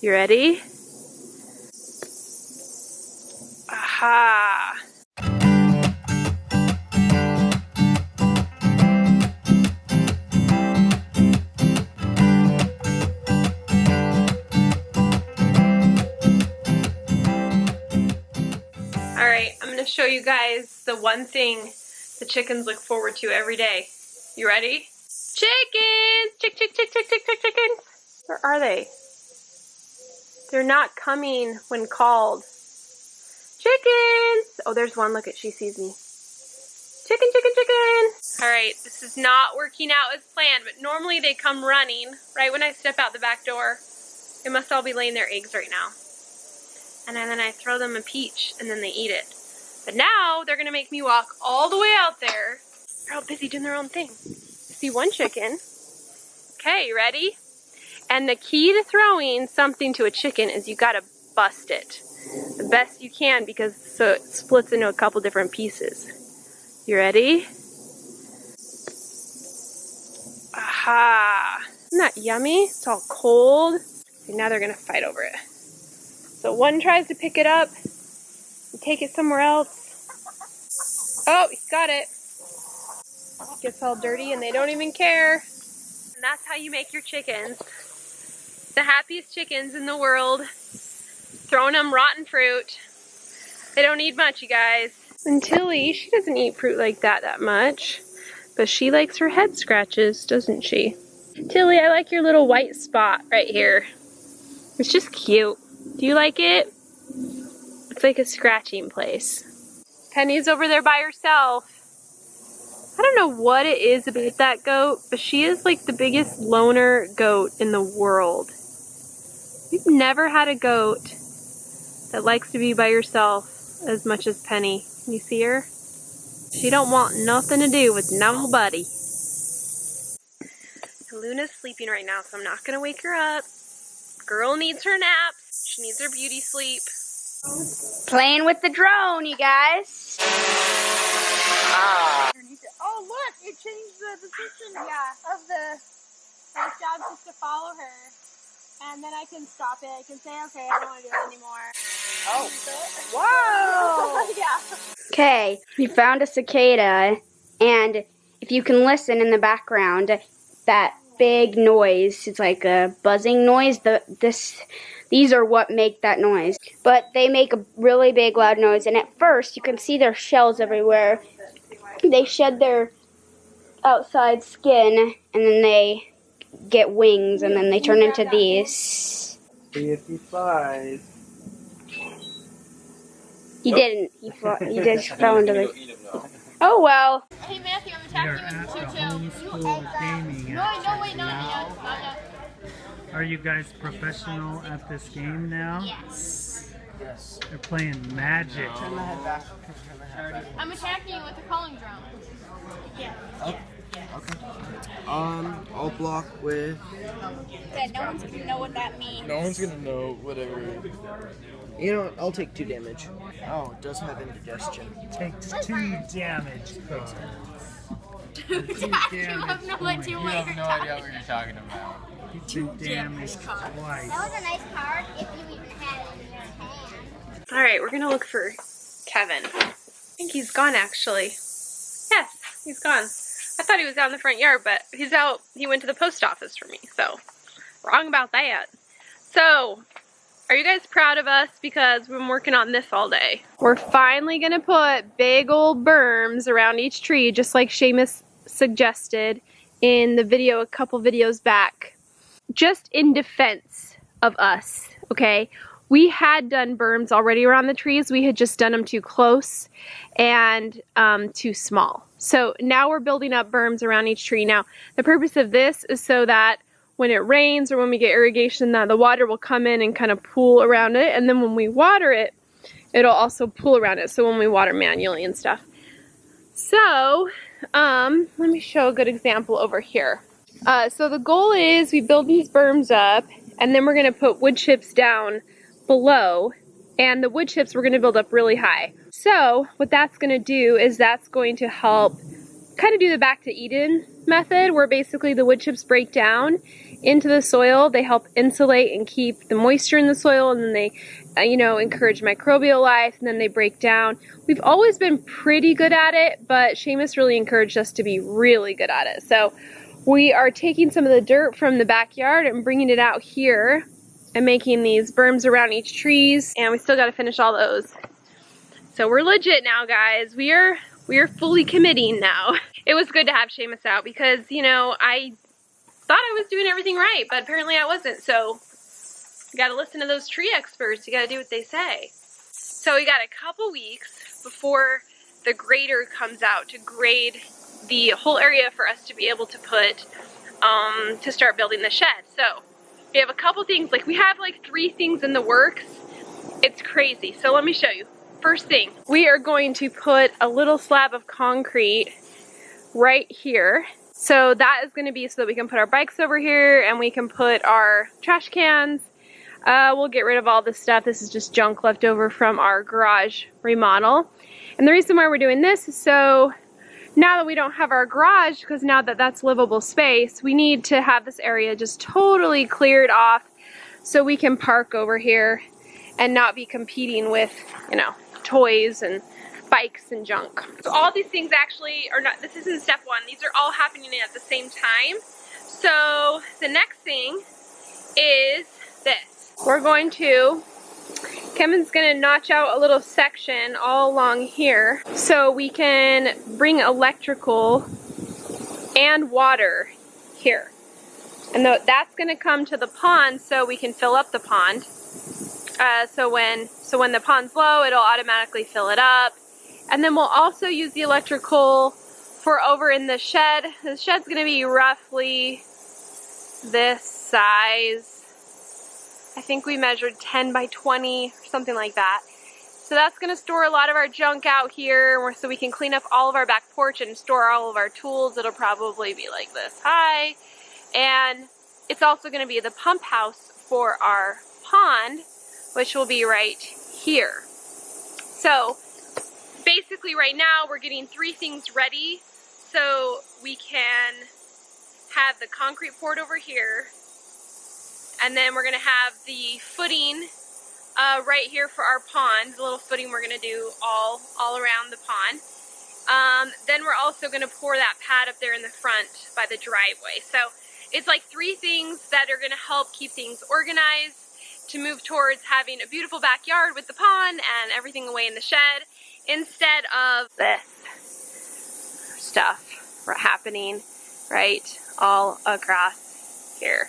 You ready? Aha! Alright, I'm going to show you guys the one thing the chickens look forward to every day. You ready? Chickens! Chickens! Where are they? They're not coming when called. Chickens! Oh, there's one. Look at, she sees me. Chicken! Alright, this is not working out as planned, but normally they come running right when I step out the back door. They must all be laying their eggs right now. And then I throw them a peach, and then they eat it. But now, they're gonna make me walk all the way out there. They're all busy doing their own thing. See one chicken. Okay, you ready? And the key to throwing something to a chicken is you gotta bust it the best you can, because so it splits into a couple different pieces. You ready? Aha! Isn't that yummy? It's all cold. And now they're gonna fight over it. So one tries to pick it up and take it somewhere else. Oh, he got it. Gets all dirty and they don't even care. And that's how you make your chickens. The happiest chickens in the world. Throwing them rotten fruit. They don't need much, you guys. And Tilly, she doesn't eat fruit like that much. But she likes her head scratches, doesn't she? Tilly, I like your little white spot right here. It's just cute. Do you like it? It's like a scratching place. Penny's over there by herself. I don't know what it is about that goat, but she is like the biggest loner goat in the world. We've never had a goat that likes to be by herself as much as Penny. Can you see her? She don't want nothing to do with nobody. Luna's sleeping right now, so I'm not gonna wake her up. Girl needs her nap. She needs her beauty sleep. Playing with the drone, you guys. Oh look, it changed the position of the job just to follow her. And then I can stop it. I can say, okay, I don't want to do it anymore. Oh. Whoa! Yeah. Okay, we found a cicada, and if you can listen in the background, that big noise, it's like a buzzing noise. These are what make that noise. But they make a really big loud noise, and at first you can see their shells everywhere. They shed their outside skin, and then they get wings, and then they turn into these. See if he flies. He didn't. He just fell into the... Oh well. Hey Matthew, I'm attacking you with the 2-2. No, wait, not yet. Are you guys professional at this game now? Yes. They're playing magic. I'm attacking you with the calling drone. Yeah. Okay. I'll block with... Good, no one's gonna know what that means. No one's gonna know whatever. You know what? I'll take 2 damage. Oh, it does have indigestion. Takes 2 damage. You have no idea what you're talking about. 2 damage twice. That was a nice card if you even had it in your hand. Alright, we're gonna look for Kevin. I think he's gone actually. Yes, he's gone. I thought he was out in the front yard, but he's out. He went to the post office for me, so wrong about that. So, are you guys proud of us because we've been working on this all day? We're finally gonna put big old berms around each tree, just like Seamus suggested in the video a couple videos back. Just in defense of us, okay? We had done berms already around the trees. We had just done them too close and too small. So now we're building up berms around each tree. Now, the purpose of this is so that when it rains or when we get irrigation, that the water will come in and kind of pool around it. And then when we water it, it'll also pool around it. So when we water manually and stuff. So, let me show a good example over here. So the goal is we build these berms up and then we're gonna put wood chips down below, and the wood chips we're going to build up really high. So what that's going to do is that's going to help kind of do the back to Eden method, where basically the wood chips break down into the soil. They help insulate and keep the moisture in the soil, and then they, you know, encourage microbial life, and then they break down. We've always been pretty good at it, but Seamus really encouraged us to be really good at it. So we are taking some of the dirt from the backyard and bringing it out here and making these berms around each trees, and we still got to finish all those. So we're legit now, guys. We are fully committing now. It was good to have Seamus out because, you know, I thought I was doing everything right, but apparently I wasn't. So you got to listen to those tree experts. You got to do what they say. So we got a couple weeks before the grader comes out to grade the whole area for us to be able to put, to start building the shed. So we have a couple things, like we have like 3 things in the works. It's crazy. So let me show you. First thing, we are going to put a little slab of concrete right here. So that is going to be so that we can put our bikes over here and we can put our trash cans. We'll get rid of all this stuff. This is just junk left over from our garage remodel. And the reason why we're doing this is so now that we don't have our garage, because now that that's livable space, we need to have this area just totally cleared off so we can park over here and not be competing with, you know, toys and bikes and junk. So all these things actually are not, this isn't step 1. These are all happening at the same time. So the next thing is this. We're going to, Kevin's gonna notch out a little section all along here so we can bring electrical and water here. And that's gonna come to the pond so we can fill up the pond. So when the pond's low, it'll automatically fill it up. And then we'll also use the electrical for over in the shed. The shed's gonna be roughly this size. I think we measured 10 by 20 or something like that. So that's gonna store a lot of our junk out here so we can clean up all of our back porch and store all of our tools. It'll probably be like this high. And it's also gonna be the pump house for our pond, which will be right here. So basically right now we're getting 3 things ready so we can have the concrete poured over here, and then we're gonna have the footing right here for our pond, the little footing we're gonna do all around the pond. Then we're also gonna pour that pad up there in the front by the driveway. So it's like 3 things that are gonna help keep things organized to move towards having a beautiful backyard with the pond and everything away in the shed instead of this stuff happening right all across here.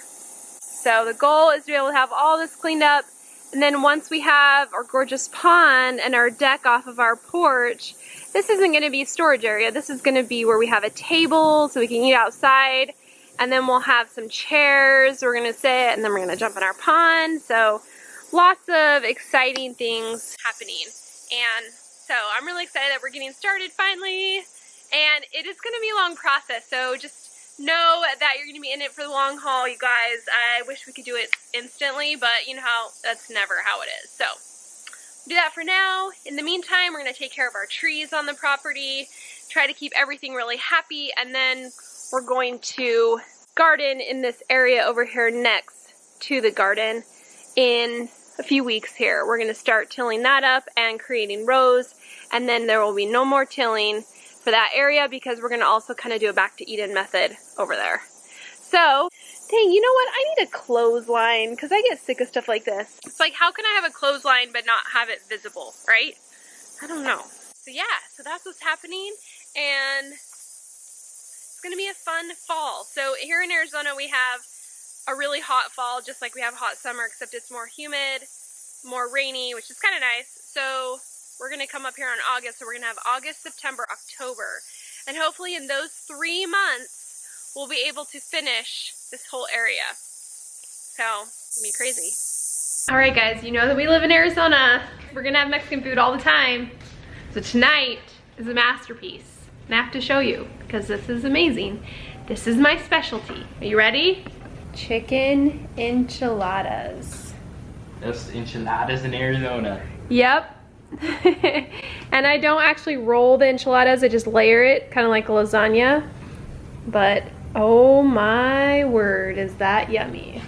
So the goal is to be able to have all this cleaned up, and then once we have our gorgeous pond and our deck off of our porch, this isn't going to be a storage area. This is going to be where we have a table so we can eat outside. And then we'll have some chairs, we're gonna sit, and then we're gonna jump in our pond. So lots of exciting things happening. And so I'm really excited that we're getting started finally. And it is gonna be a long process, so just know that you're gonna be in it for the long haul, you guys. I wish we could do it instantly, but you know how, that's never how it is. So do that for now. In the meantime, we're gonna take care of our trees on the property, try to keep everything really happy, and then we're going to garden in this area over here next to the garden in a few weeks here. We're going to start tilling that up and creating rows, and then there will be no more tilling for that area because we're going to also kind of do a back to Eden method over there. So, dang, you know what? I need a clothesline because I get sick of stuff like this. It's like, how can I have a clothesline but not have it visible, right? I don't know. So yeah, so that's what's happening, and it's gonna be a fun fall. So here in Arizona we have a really hot fall, just like we have a hot summer, except it's more humid, more rainy, which is kind of nice. So we're gonna come up here in August, so we're gonna have August, September, October, and hopefully in those 3 months we'll be able to finish this whole area. So it's gonna be crazy. All right guys, you know that we live in Arizona. We're gonna have Mexican food all the time. So tonight is a masterpiece. And I have to show you because this is amazing. This is my specialty. Are you ready? Chicken enchiladas. That's enchiladas in Arizona. Yep. And I don't actually roll the enchiladas, I just layer it, kind of like a lasagna. But Oh my word, is that yummy.